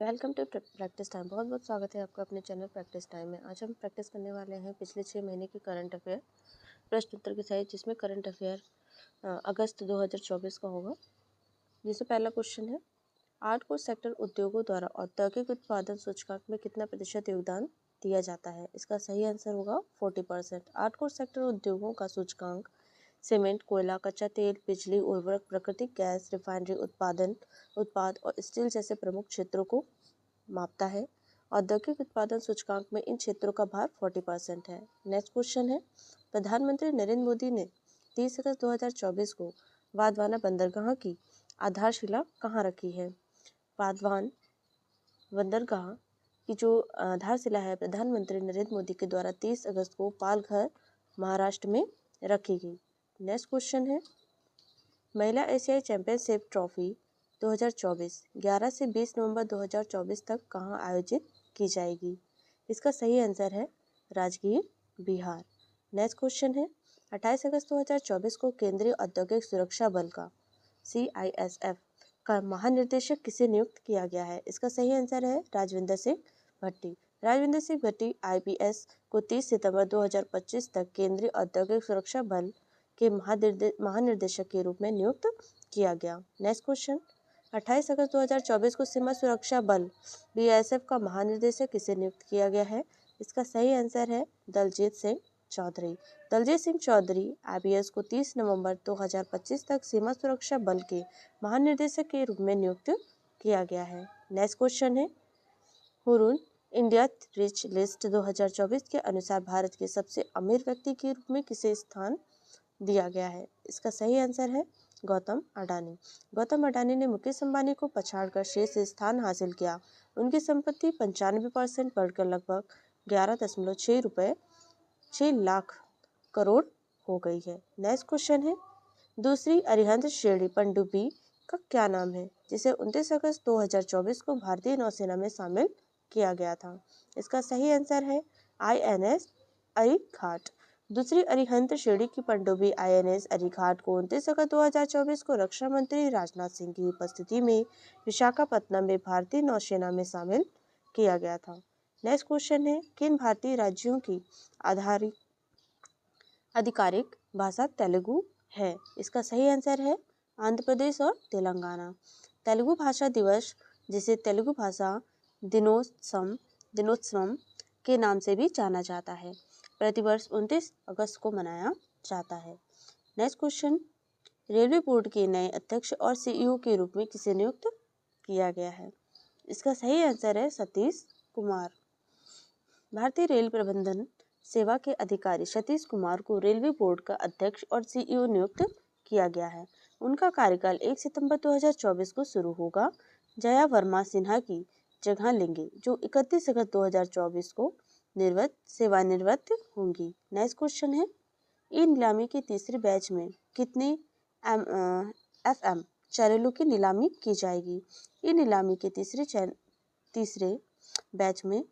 Welcome to practice time. बहुत बहुत स्वागत है आपका अपने चैनल प्रैक्टिस टाइम में। आज हम प्रैक्टिस करने वाले हैं पिछले 6 महीने की करंट अफेयर प्रश्न उत्तर के साथ, जिसमें करंट अफेयर अगस्त 2024 का होगा। जिससे पहला क्वेश्चन है, 8 कोर सेक्टर उद्योगों द्वारा औद्योगिक उत्पादन सूचकांक में कितना प्रतिशत योगदान दिया जाता है? इसका सही आंसर होगा 40%। 8 कोर सेक्टर उद्योगों का सूचकांक सीमेंट, कोयला, कच्चा तेल, बिजली, उर्वरक, प्राकृतिक गैस, रिफाइनरी उत्पाद और स्टील जैसे प्रमुख क्षेत्रों को मापता है। औद्योगिक उत्पादन सूचकांक में इन क्षेत्रों का भार 40% है। नेक्स्ट क्वेश्चन है, प्रधानमंत्री नरेंद्र मोदी ने 30 अगस्त 2024 को वाधवाना बंदरगाह की आधारशिला कहाँ रखी है? वाधवान बंदरगाह की जो आधारशिला है प्रधानमंत्री नरेंद्र मोदी के द्वारा 30 अगस्त को पालघर, महाराष्ट्र में रखी गई। नेक्स्ट क्वेश्चन है, महिला एशियाई चैंपियनशिप ट्रॉफी 2024 11 से 20 नवंबर 2024 तक कहाँ आयोजित की जाएगी? इसका सही आंसर है राजगीर, बिहार। नेक्स्ट क्वेश्चन है, 28 अगस्त 2024 को केंद्रीय औद्योगिक सुरक्षा बल का CISF का महानिदेशक किसे नियुक्त किया गया है? इसका सही आंसर है राजविंदर सिंह भट्टी। राजविंदर सिंह भट्टी IPS को 30 सितंबर 2025 तक केंद्रीय औद्योगिक सुरक्षा बल के महानिर्देशक के रूप में नियुक्त किया गया। नेक्स्ट क्वेश्चन, 28 अगस्त 2024 को सीमा सुरक्षा बल BISF का महानिदेशक किसे नियुक्त किया गया है? इसका सही आंसर है दलजीत सिंह चौधरी। दलजीत सिंह चौधरी IPS को 30 नवंबर 2025 तक सीमा सुरक्षा बल के महानिदेशक के रूप में नियुक्त किया गया है। नेक्स्ट क्वेश्चन है, हुरून इंडिया रिच लिस्ट 2024 के अनुसार भारत के सबसे अमीर व्यक्ति के रूप में किसे स्थान दिया गया है? इसका सही आंसर है गौतम अडानी। गौतम अडानी ने मुकेश अंबानी को पछाड़कर शीर्ष स्थान हासिल किया। उनकी संपत्ति 95% बढ़कर लगभग 11.6 लाख करोड़ हो गई है। नेक्स्ट क्वेश्चन है, दूसरी अरिहंत श्रेणी पनडुब्बी का क्या नाम है, जिसे 29 अगस्त 2024 को भारतीय नौसेना में शामिल किया गया था? इसका सही आंसर है INS अरिघाट। दूसरी अरिहंत श्रेणी की पनडुब्बी INS अरिघाट को 29 अगस्त 2024 को रक्षा मंत्री राजनाथ सिंह की उपस्थिति में विशाखापत्तनम में भारतीय नौसेना में शामिल किया गया था। नेक्स्ट क्वेश्चन है, किन भारतीय राज्यों की आधिकारिक भाषा तेलुगु है? इसका सही आंसर है आंध्र प्रदेश और तेलंगाना। तेलुगु भाषा दिवस, जिसे तेलुगु भाषा दिनोत्सवम के नाम से भी जाना जाता है, प्रतिवर्ष 29 अगस्त को मनाया जाता है। नेक्स्ट क्वेश्चन, रेलवे बोर्ड के नए अध्यक्ष और CEO के रूप में किसे नियुक्त किया गया है? इसका सही आंसर है सतीश कुमार। भारतीय रेल प्रबंधन सेवा के अधिकारी सतीश कुमार को रेलवे बोर्ड का अध्यक्ष और CEO नियुक्त किया गया है। उनका कार्यकाल 1 सितंबर 2024 को शुरू होगा। जया वर्मा सिन्हा की जगह लेंगे, जो 31 अगस्त 2024 को सेवानिवृत्त होंगी। नेक्स्ट क्वेश्चन है, ई नीलामी की तीसरी बैच में कितने FM चैनलों की नीलामी की जाएगी? ई नीलामी के तीसरे बैच में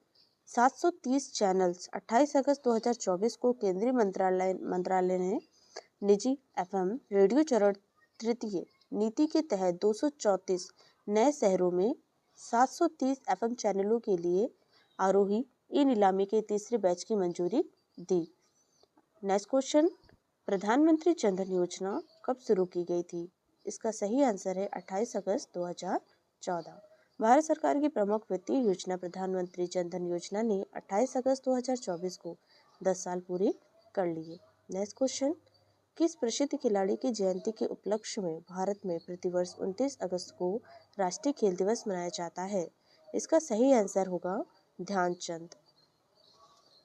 730 चैनल्स 28 अगस्त 2024 को केंद्रीय मंत्रालय ने निजी FM रेडियो चरण तृतीय नीति के तहत 234 नए शहरों में 730 FM चैनलों के लिए आरोही ई नीलामी के तीसरे बैच की मंजूरी दी। नेक्स्ट क्वेश्चन, प्रधानमंत्री जन धन योजना कब शुरू की गई थी? इसका सही आंसर है 28 अगस्त 2014। भारत सरकार की प्रमुख वित्तीय योजना प्रधानमंत्री जन धन योजना ने 28 अगस्त 2024 को 10 साल पूरे कर लिए। नेक्स्ट क्वेश्चन, किस प्रसिद्ध खिलाड़ी की जयंती के उपलक्ष्य में भारत में प्रतिवर्ष 29 अगस्त को राष्ट्रीय खेल दिवस मनाया जाता है? इसका सही आंसर होगा ध्यानचंद।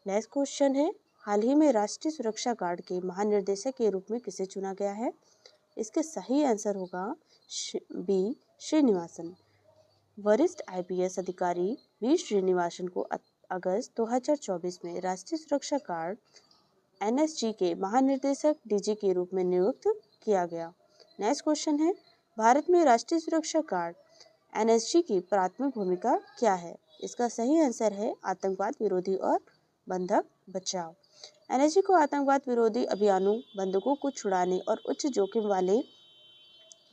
नेक्स्ट क्वेश्चन है, हाल ही में राष्ट्रीय सुरक्षा गार्ड के महानिर्देशक के रूप में किसे चुना गया है? इसके सही आंसर होगा B श्रीनिवासन। वरिष्ठ IPS अधिकारी B श्रीनिवासन को अगस्त 2024 में राष्ट्रीय सुरक्षा गार्ड NSG के महानिर्देशक DG के रूप में नियुक्त किया गया। नेक्स्ट क्वेश्चन है, भारत में राष्ट्रीय सुरक्षा गार्ड NSG की प्राथमिक भूमिका क्या है? इसका सही आंसर है आतंकवाद विरोधी और बंधक बचाव। NSG को आतंकवाद विरोधी अभियानों, बंधकों को छुड़ाने और उच्च जोखिम वाले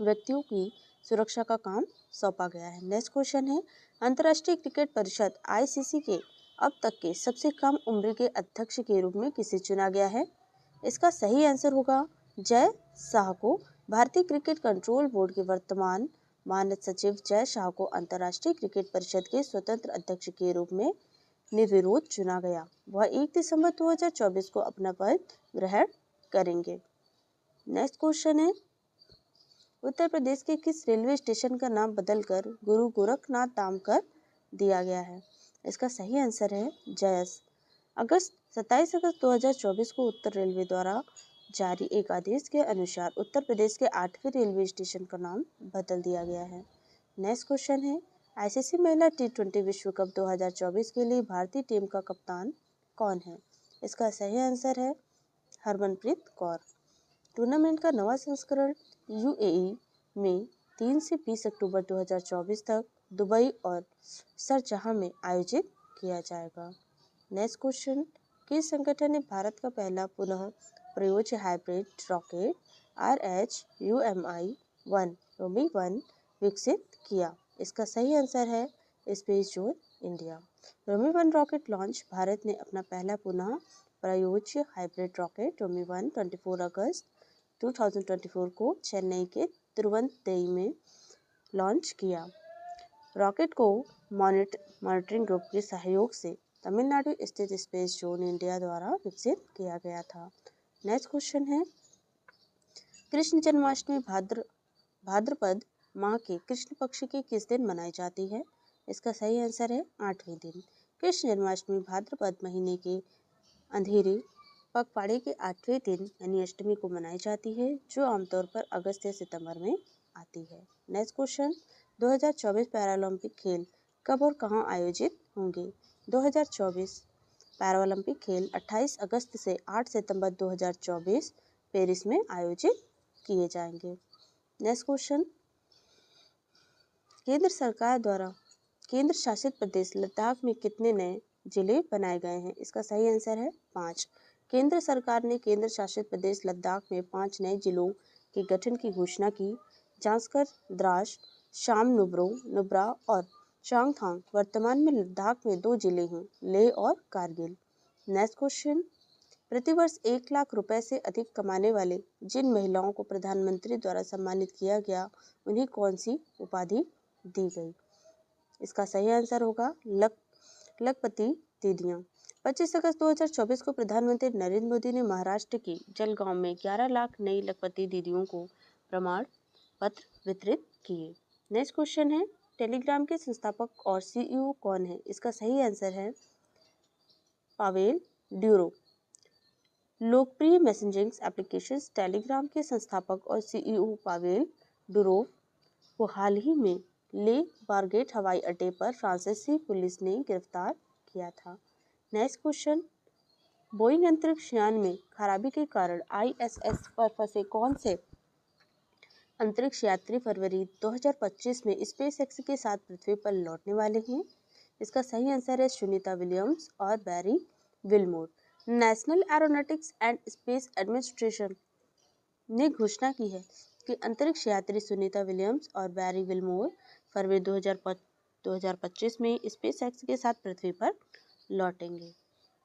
व्यक्तियों की सुरक्षा का काम सौंपा गया है। नेक्स्ट क्वेश्चन है, अंतर्राष्ट्रीय क्रिकेट परिषद आईसीसी के अब तक के सबसे कम उम्र के अध्यक्ष के रूप में किसे चुना गया है? इसका सही आंसर होगा जय शाह को। भारतीय क्रिकेट कंट्रोल बोर्ड के वर्तमान मानद सचिव जय शाह को अंतर्राष्ट्रीय क्रिकेट परिषद के स्वतंत्र अध्यक्ष के रूप में निर्विरोध चुना गया। वह 1 दिसंबर 2024 को अपना पद ग्रहण करेंगे। नेक्स्ट क्वेश्चन है, उत्तर प्रदेश के किस रेलवे स्टेशन का नाम बदलकर गुरु गोरखनाथ धाम कर दिया गया है? इसका सही आंसर है जयस। 27 अगस्त 2024 को उत्तर रेलवे द्वारा जारी एक आदेश के अनुसार उत्तर प्रदेश के 8वें रेलवे स्टेशन का नाम बदल दिया गया है। नेक्स्ट क्वेश्चन है, आईसीसी महिला T20 विश्व कप 2024 के लिए भारतीय टीम का कप्तान कौन है? इसका सही आंसर है हरमनप्रीत कौर। टूर्नामेंट का नवा संस्करण यूएई में 3 से 20 अक्टूबर 2024 तक दुबई और शारजाह में आयोजित किया जाएगा। नेक्स्ट क्वेश्चन, किस संगठन ने भारत का पहला पुनः प्रयोज्य हाइब्रिड रॉकेट RHUMI-1 रोमी-1 विकसित किया? इसका सही आंसर है स्पेस जोन इंडिया। रोमी-1 रॉकेट लॉन्च भारत ने अपना पहला पुनः प्रयोज्य हाइब्रिड रॉकेट रोमी-1 24 अगस्त 2024 को चेन्नई के तिरुवनंतपुरम में लॉन्च किया। रॉकेट को मॉनिटरिंग ग्रुप के सहयोग से तमिलनाडु स्थित स्पेस जोन इंडिया द्वारा विकसित किया गया था। नेक्स्ट क्वेश्चन है, कृष्ण जन्माष्टमी भाद्रपद माह के कृष्ण पक्ष के किस दिन मनाई जाती है? इसका सही आंसर है 8वें दिन। कृष्ण जन्माष्टमी भाद्रपद महीने के अंधेरे पखवाड़े के 8वें दिन यानी अष्टमी को मनाई जाती है, जो आमतौर पर अगस्त या सितंबर में आती है। नेक्स्ट क्वेश्चन, 2024 पैरालंपिक खेल कब और कहां आयोजित होंगे? 2024 पैरालंपिक खेल 28 अगस्त से 8 सितंबर 2024 पेरिस में आयोजित किए जाएंगे। नेक्स्ट क्वेश्चन, केंद्र सरकार द्वारा केंद्र शासित प्रदेश लद्दाख में कितने नए जिले बनाए गए हैं? इसका सही आंसर है 5। केंद्र सरकार ने केंद्र शासित प्रदेश लद्दाख में 5 नए जिलों के गठन की घोषणा की। जांस्कर, द्रास, शाम नुब्रा और चांगथांग। वर्तमान में लद्दाख में 2 जिले हैं, लेह और कारगिल। नेक्स्ट क्वेश्चन, प्रतिवर्ष 1 लाख रुपए से अधिक कमाने वाले जिन महिलाओं को प्रधानमंत्री द्वारा सम्मानित किया गया, उन्हें कौन सी उपाधि दी गई? इसका सही आंसर होगा लखपति दीदियां। 25 अगस्त 2024 को प्रधानमंत्री नरेंद्र मोदी ने महाराष्ट्र के जलगांव में 11 लाख नई लखपति दीदियों को प्रमाण पत्र वितरित किए। नेक्स्ट क्वेश्चन है, टेलीग्राम के संस्थापक और सीईओ कौन है? इसका सही आंसर है पावेल ड्यूरो। लोकप्रिय मैसेजिंग एप्लीकेशंस टेलीग्राम के संस्थापक और सीईओ पावेल डुरोव को हाल ही में ले बारगेट हवाई अड्डे पर फ्रांसीसी पुलिस ने गिरफ्तार किया था। नेक्स्ट क्वेश्चन, बोइंग अंतरिक्ष यान में खराबी के कारण ISS पर फंसे कौन से अंतरिक्ष यात्री फरवरी 2025 में स्पेसएक्स के साथ पृथ्वी पर लौटने वाले हैं? इसका सही आंसर है सुनीता विलियम्स और Barry Wilmore. National aeronautics and space administration ने घोषणा की है कि अंतरिक्ष यात्री सुनीता विलियम्स और बैरी विलमोर फरवरी 2025 में स्पेसएक्स के साथ पृथ्वी पर लौटेंगे।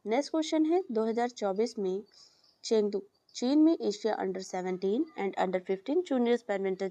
नेक्स्ट क्वेश्चन है, 2024 में चेंगडू चीन में Asia under 17 and under 15 juniors badminton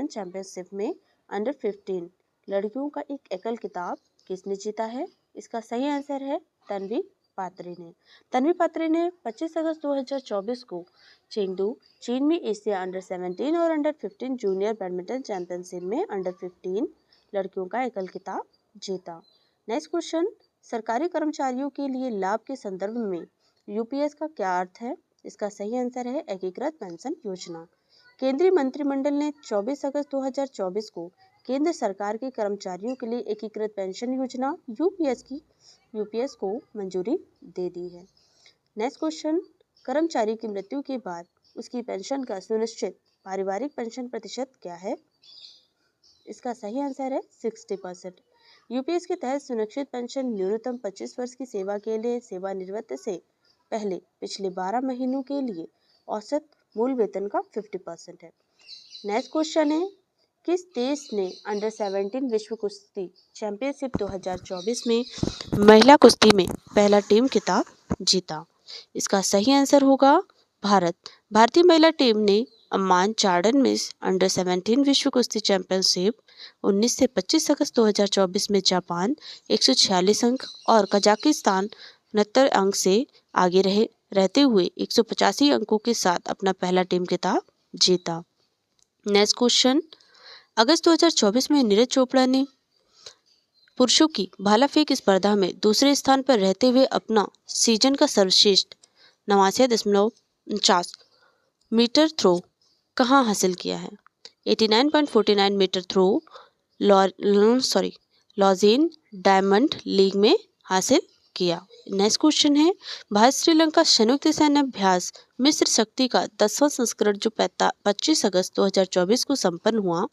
championship में अंडर 15 लड़कियों का एक एकल खिताब किसने जीता है? इसका सही आंसर है तन्वी पात्रे ने। तन्वी पात्रे ने 25 अगस्त 2024 को चेंगडू चीन में एशिया अंडर 17 और अंडर 15 जूनियर बैडमिंटन चैंपियनशिप में अंडर 15 लड़कियों का एकल खिताब जीता। नेक्स्ट क्वेश्चन, सरकारी कर्मचारियों के लिए लाभ के संदर्भ में यूपीएस का क्या अर्थ है? इसका सही आंसर है एकीकृत पेंशन योजना। केंद्रीय मंत्रिमंडल ने 24 अगस्त 2024 को केंद्र सरकार के कर्मचारियों के लिए एकीकृत पेंशन योजना यूपीएस को मंजूरी दे दी है। नेक्स्ट क्वेश्चन, कर्मचारी की मृत्यु के बाद उसकी पेंशन का सुनिश्चित पारिवारिक पेंशन प्रतिशत क्या है? इसका सही आंसर है 60%। यूपीएस के तहत सुनिश्चित पेंशन न्यूनतम 25 वर्ष की सेवा के लिए सेवानिवृत्ति से पहले पिछले 12 महीनों के लिए औसत मूल वेतन का 50% है। नेक्स्ट क्वेश्चन है, किस देश ने अंडर 17 विश्व कुश्ती चैंपियनशिप 2024 में महिला कुश्ती में पहला टीम खिताब जीता? इसका सही आंसर होगा भारत। भारतीय महिला टीम ने अम्मान चार्डन में अंडर 17 विश्व कुश्ती चैंपियनशिप 19 से 25 अगस्त 2024 में जापान 146 अंक और कजाकिस्तान 69 अंक से आगे रहते हुए 185 अंकों के साथ अपना पहला टीम खिताब जीता। नेक्स्ट क्वेश्चन, अगस्त 2024 में नीरज चोपड़ा ने पुरुषों की भाला फेंक स्पर्धा में दूसरे स्थान पर रहते हुए अपना सीजन का सर्वश्रेष्ठ 89.49 मीटर थ्रो कहां हासिल किया है? 89.49 metre throw Lausanne Diamond League में हासिल किया। नेक्स्ट क्वेश्चन है, भारत श्रीलंका संयुक्त सैन्य अभ्यास मिस्र शक्ति का 10वां संस्करण जो 25 अगस्त 2024 को संपन्न हुआ,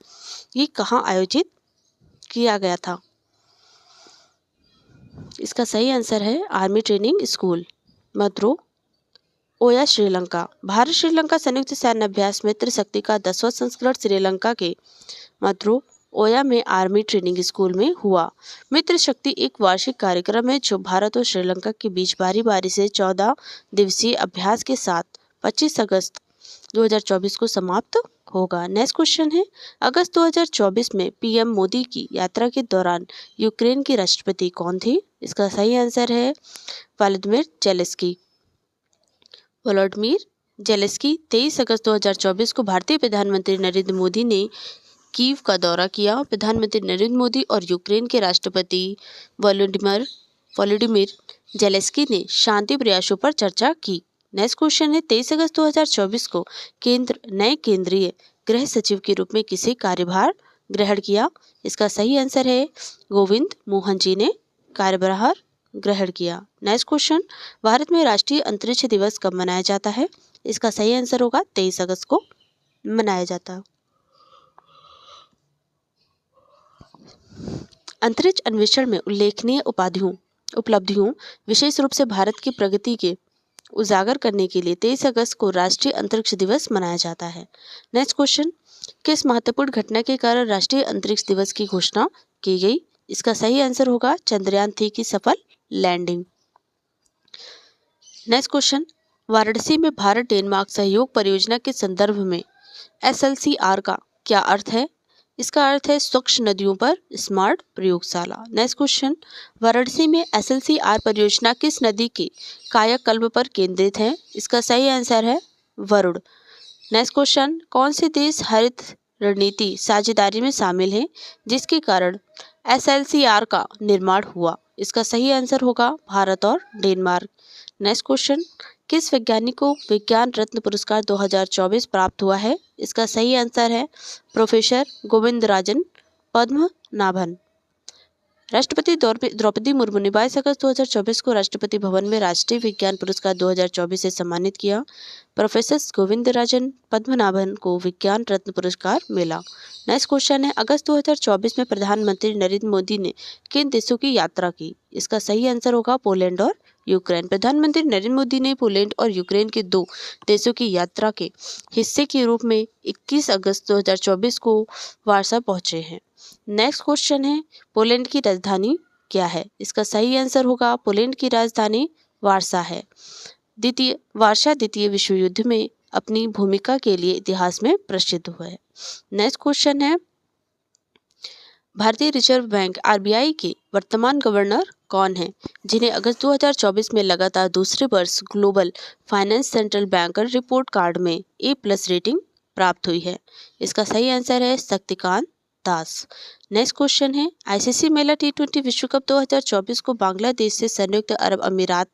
ये कहां आयोजित किया गया था? इसका सही आंसर है आर्मी ट्रेनिंग स्कूल मद्रो ओया श्रीलंका। भारत श्रीलंका संयुक्त सैन्य अभ्यास मित्र शक्ति का 10वां संस्करण श्रीलंका के मद्रो ओया में आर्मी ट्रेनिंग स्कूल में हुआ। मित्र शक्ति एक वार्षिक कार्यक्रम है जो भारत और श्रीलंका के बीच बारी बारी से 14 दिवसीय अभ्यास के साथ 25 अगस्त 2024 को समाप्त होगा। नेक्स्ट क्वेश्चन है, अगस्त 2024 में पीएम मोदी की यात्रा के दौरान यूक्रेन के राष्ट्रपति कौन थे? इसका सही आंसर है व्लादिमीर जेलेंस्की। 23 अगस्त 2024 को भारतीय प्रधानमंत्री नरेंद्र मोदी ने कीव का दौरा किया। प्रधानमंत्री नरेंद्र मोदी और यूक्रेन के राष्ट्रपति वोलोडिमिर जेलेंस्की ने शांति प्रयासों पर चर्चा की। नेक्स्ट क्वेश्चन है, 23 अगस्त 2024 को नए केंद्रीय गृह सचिव के रूप में किसे कार्यभार ग्रहण किया? इसका सही आंसर है गोविंद मोहन जी ने कार्यभार ग्रहण किया। नेक्स्ट क्वेश्चन, भारत में राष्ट्रीय अंतरिक्ष दिवस कब मनाया जाता है? इसका सही आंसर होगा 23 अगस्त को मनाया जाता है। अंतरिक्ष अन्वेषण में उल्लेखनीय उपलब्धियों विशेष रूप से भारत की प्रगति के उजागर करने के लिए 23 अगस्त को राष्ट्रीय अंतरिक्ष दिवस मनाया जाता है। नेक्स्ट क्वेश्चन, किस महत्वपूर्ण घटना के कारण राष्ट्रीय अंतरिक्ष दिवस की घोषणा की गई? इसका सही आंसर होगा चंद्रयान 3 की सफल लैंडिंग। नेक्स्ट क्वेश्चन, वाराणसी में भारत डेनमार्क सहयोग परियोजना के संदर्भ में SLCR का क्या अर्थ है? इसका अर्थ है स्वच्छ नदियों पर स्मार्ट प्रयोगशाला। नेक्स्ट क्वेश्चन, वाराणसी में SLCR परियोजना किस नदी के कायाकल्प पर केंद्रित है? इसका सही आंसर है वरुण। नेक्स्ट क्वेश्चन, कौन से देश हरित रणनीति साझेदारी में शामिल हैं जिसके कारण SLCR का निर्माण हुआ? इसका सही आंसर होगा भारत और डेनमार्क। नेक्स्ट क्वेश्चन, किस वैज्ञानिक को विज्ञान रत्न पुरस्कार 2024 प्राप्त हुआ है? इसका सही आंसर है प्रोफेसर गोविंदराजन पद्मनाभन। राष्ट्रपति द्रौपदी मुर्मू ने 22 अगस्त 2024 को राष्ट्रपति भवन में राष्ट्रीय विज्ञान पुरस्कार 2024 से सम्मानित किया। प्रोफेसर गोविंदराजन पद्मनाभन को विज्ञान रत्न पुरस्कार मिला। नेक्स्ट क्वेश्चन है, अगस्त 2024 में प्रधानमंत्री नरेंद्र मोदी ने किन देशों की यात्रा की? इसका सही आंसर होगा पोलैंड और यूक्रेन। प्रधानमंत्री नरेंद्र मोदी ने पोलैंड और यूक्रेन के 2 देशों की यात्रा के हिस्से के रूप में 21 अगस्त 2024 को वार्सा पहुंचे हैं। नेक्स्ट क्वेश्चन है, पोलैंड की राजधानी क्या है? इसका सही आंसर होगा पोलैंड की राजधानी वार्सा है। वार्सा द्वितीय विश्व युद्ध में अपनी भूमिका के लिए इतिहास में प्रसिद्ध हुआ है। नेक्स्ट क्वेश्चन है, भारतीय रिजर्व बैंक RBI के वर्तमान गवर्नर कौन है जिन्हें अगस्त 2024 में लगातार दूसरे वर्ष global finance central banker report card में A+ रेटिंग प्राप्त हुई है? इसका सही आंसर है शक्तिकांत दास। नेक्स्ट क्वेश्चन है, ICC महिला T20 विश्व कप 2024 को बांग्लादेश से संयुक्त अरब अमीरात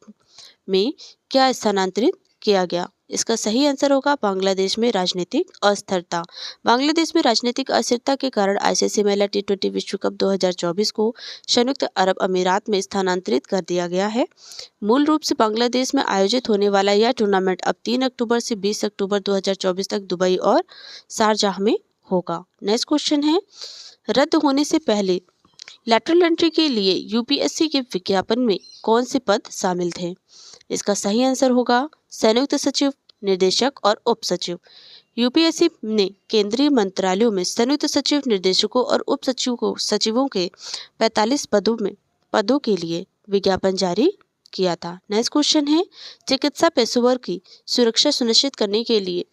में क्या स्थानांतरित किया गया? इसका सही आंसर होगा बांग्लादेश में राजनीतिक अस्थिरता। बांग्लादेश में राजनीतिक अस्थिरता के कारण ICC महिला T20 विश्व कप 2024 को संयुक्त अरब अमीरात में स्थानांतरित कर दिया गया है। मूल रूप से बांग्लादेश में आयोजित होने वाला यह टूर्नामेंट अब 3 अक्टूबर से 20 अक्टूबर 2024 तक दुबई और शारजाह में होगा। नेक्स्ट क्वेश्चन है, रद्द होने से पहले लैटरल एंट्री के लिए UPSC के विज्ञापन में कौन से पद शामिल थे? इसका सही आंसर होगा संयुक्त सचिव, निदेशक और उप सचिव। यूपीएससी ने केंद्रीय मंत्रालयों में संयुक्त सचिव, निर्देशकों और उप सचिवों के 45 पदों के लिए विज्ञापन जारी किया था। नेक्स्ट क्वेश्चन है, चिकित्सा पेशेवर की सुरक्षा सुनिश्चित करने के लिए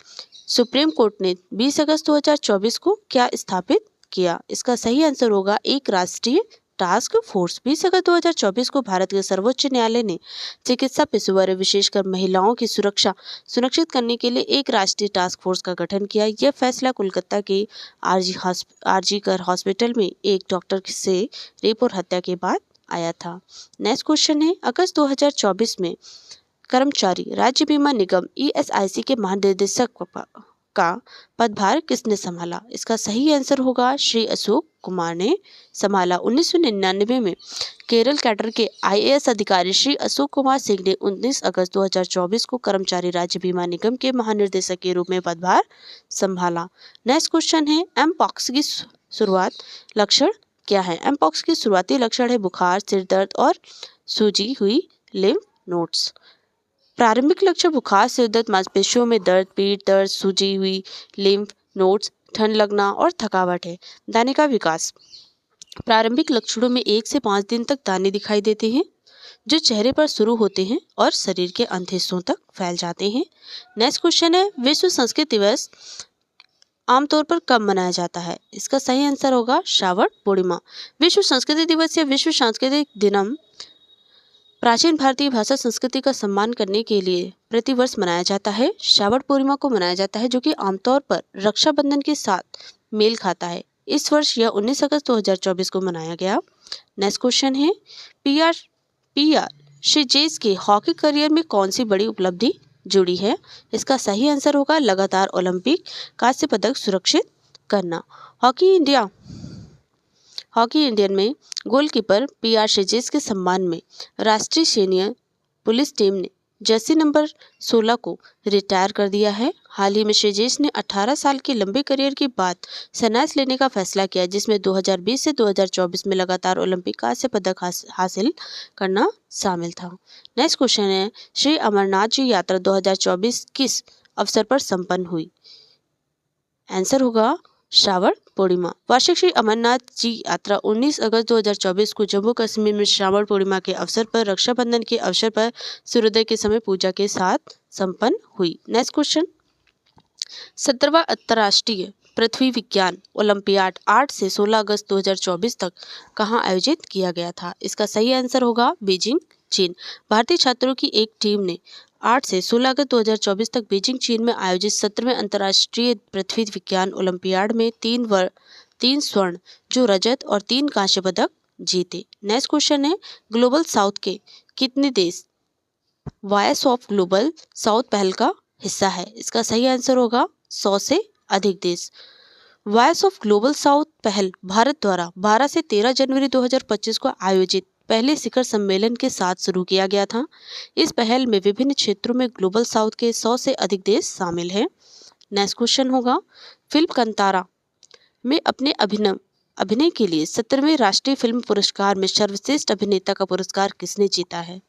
सुप्रीम कोर्ट ने 20 अगस्त 2024 को क्या स्थापित किया? इसका सही आंसर होगा एक राष्ट्रीय टास्क फोर्स। 20 अगस्त 2024 को भारत के सर्वोच्च न्यायालय ने चिकित्सा पेशेवर विशेषकर महिलाओं की सुरक्षा सुनिश्चित करने के लिए एक राष्ट्रीय टास्क फोर्स का गठन किया। यह फैसला कोलकाता के आरजी कर हॉस्पिटल में एक डॉक्टर से रेप और हत्या के बाद आया था। नेक्स्ट क्वेश्चन है, अगस्त 2024 में कर्मचारी राज्य बीमा निगम ईएसआईसी के महानिदेशक का पदभार किसने संभाला? इसका सही आंसर होगा श्री अशोक कुमार ने संभाला। 1999 में केरल कैडर के आईएएस अधिकारी श्री अशोक कुमार सिंह ने 19 अगस्त 2024 को कर्मचारी राज्य बीमा निगम के महानिदेशक के रूप में पदभार संभाला। नेक्स्ट क्वेश्चन है, एमपॉक्स की शुरुआत लक्षण क्या है? एमपॉक्स की शुरुआती लक्षण है बुखार, सिर दर्द और सूजी हुई लिम्फ नोड्स। प्रारंभिक लक्षण बुखार, सिर दर्द, मांसपेशियों में दर्द, पीठ दर्द, सूजी हुई लिम्फ नोड्स, ठंड लगना और थकावट है। दाने का विकास, प्रारंभिक लक्षणों में 1 से 5 दिन तक दाने दिखाई देते हैं जो चेहरे पर शुरू होते हैं और शरीर के अंत हिस्सों तक फैल जाते हैं। नेक्स्ट क्वेश्चन है, विश्व संस्कृत दिवस आमतौर पर कब मनाया जाता है? इसका सही आंसर होगा श्रावण पूर्णिमा। विश्व संस्कृति दिवस या विश्व सांस्कृतिक दिनम प्राचीन भारतीय भाषा संस्कृति का सम्मान करने के लिए प्रतिवर्ष मनाया जाता है। श्रावण पूर्णिमा को मनाया जाता है जो कि आमतौर पर रक्षाबंधन के साथ मेल खाता है। इस वर्ष यह 19 अगस्त 2024 को मनाया गया। नेक्स्ट क्वेश्चन है, पीआर श्री जेस के हॉकी करियर में कौन सी बड़ी उपलब्धि जुड़ी है? इसका सही आंसर होगा लगातार ओलंपिक कांस्य पदक सुरक्षित करना। हॉकी इंडियन में गोलकीपर पीआर शेजेस के सम्मान में राष्ट्रीय सीनियर पुलिस टीम ने जर्सी नंबर 16 को रिटायर कर दिया है। हाल ही में शेजेस ने 18 साल के लंबे करियर के बाद संन्यास लेने का फैसला किया, जिसमें 2020 से 2024 में लगातार ओलंपिक कांस्य पदक हासिल करना शामिल था। नेक्स्ट क्वेश्चन है, श्री अमरनाथ जी यात्रा 2024 किस अवसर पर संपन्न हुई? आंसर होगा श्रावण पूर्णिमा। वार्षिक श्री अमरनाथ जी यात्रा 19 अगस्त 2024 को जम्मू कश्मीर में श्रावण पूर्णिमा के अवसर पर रक्षाबंधन के अवसर पर सूर्योदय के समय पूजा के साथ संपन्न हुई। नेक्स्ट क्वेश्चन, 17वां अंतर्राष्ट्रीय पृथ्वी विज्ञान ओलंपियाड 8 से 16 अगस्त 2024 तक कहां आयोजित किया गया था? इसका सही आंसर होगा बीजिंग, चीन। भारतीय छात्रों की एक टीम ने 8 से 16 अगस्त 2024 तक बीजिंग, चीन में आयोजित 17वें अंतर्राष्ट्रीय पृथ्वी विज्ञान ओलंपियाड में 3 स्वर्ण, 2 रजत और 3 कांस्य पदक जीते। नेक्स्ट क्वेश्चन है, ग्लोबल साउथ के कितने देश वॉइस ऑफ ग्लोबल साउथ पहल का हिस्सा है? इसका सही आंसर होगा 100 से अधिक देश। वॉइस ऑफ ग्लोबल साउथ पहल भारत द्वारा 12 से 13 जनवरी 2025 को आयोजित पहले शिखर सम्मेलन के साथ शुरू किया गया था। इस पहल में विभिन्न क्षेत्रों में ग्लोबल साउथ के 100 से अधिक देश शामिल हैं। नेक्स्ट क्वेश्चन होगा, फिल्म कंतारा में अपने अभिनय के लिए 17वें राष्ट्रीय फिल्म पुरस्कार में सर्वश्रेष्ठ अभिनेता का पुरस्कार किसने जीता है?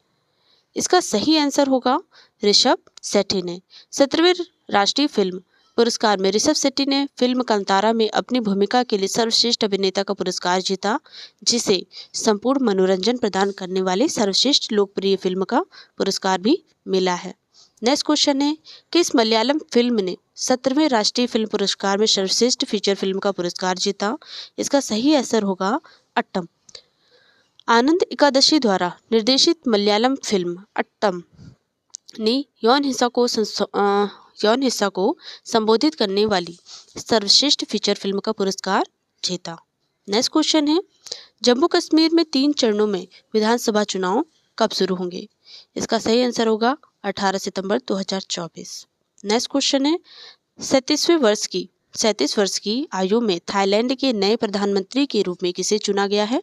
इसका सही आंसर होगा ऋषभ शेट्टी ने। 17वें राष्ट्रीय फिल्म पुरस्कार में ऋषभ शेट्टी ने फिल्म कंतारा में अपनी भूमिका के लिए सर्वश्रेष्ठ अभिनेता का पुरस्कार जीता, जिसे संपूर्ण मनोरंजन प्रदान करने वाले सर्वश्रेष्ठ लोकप्रिय फिल्म का पुरस्कार भी मिला है। नेक्स्ट क्वेश्चन है, किस मलयालम फिल्म ने 17वें राष्ट्रीय फिल्म पुरस्कार में सर्वश्रेष्ठ फीचर फिल्म का पुरस्कार जीता? इसका सही आंसर होगा अट्टम। आनंद एकादशी द्वारा निर्देशित मलयालम फिल्म अट्टम ने यौन हिंसा को संबोधित करने वाली सर्वश्रेष्ठ फीचर फिल्म का पुरस्कार जीता। नेक्स्ट क्वेश्चन है, जम्मू कश्मीर में 3 चरणों में विधानसभा चुनाव कब शुरू होंगे? इसका सही आंसर होगा 18 सितंबर 2024। नेक्स्ट क्वेश्चन है, 37 वर्ष की आयु में थाईलैंड के नए प्रधानमंत्री के रूप में किसे चुना गया है?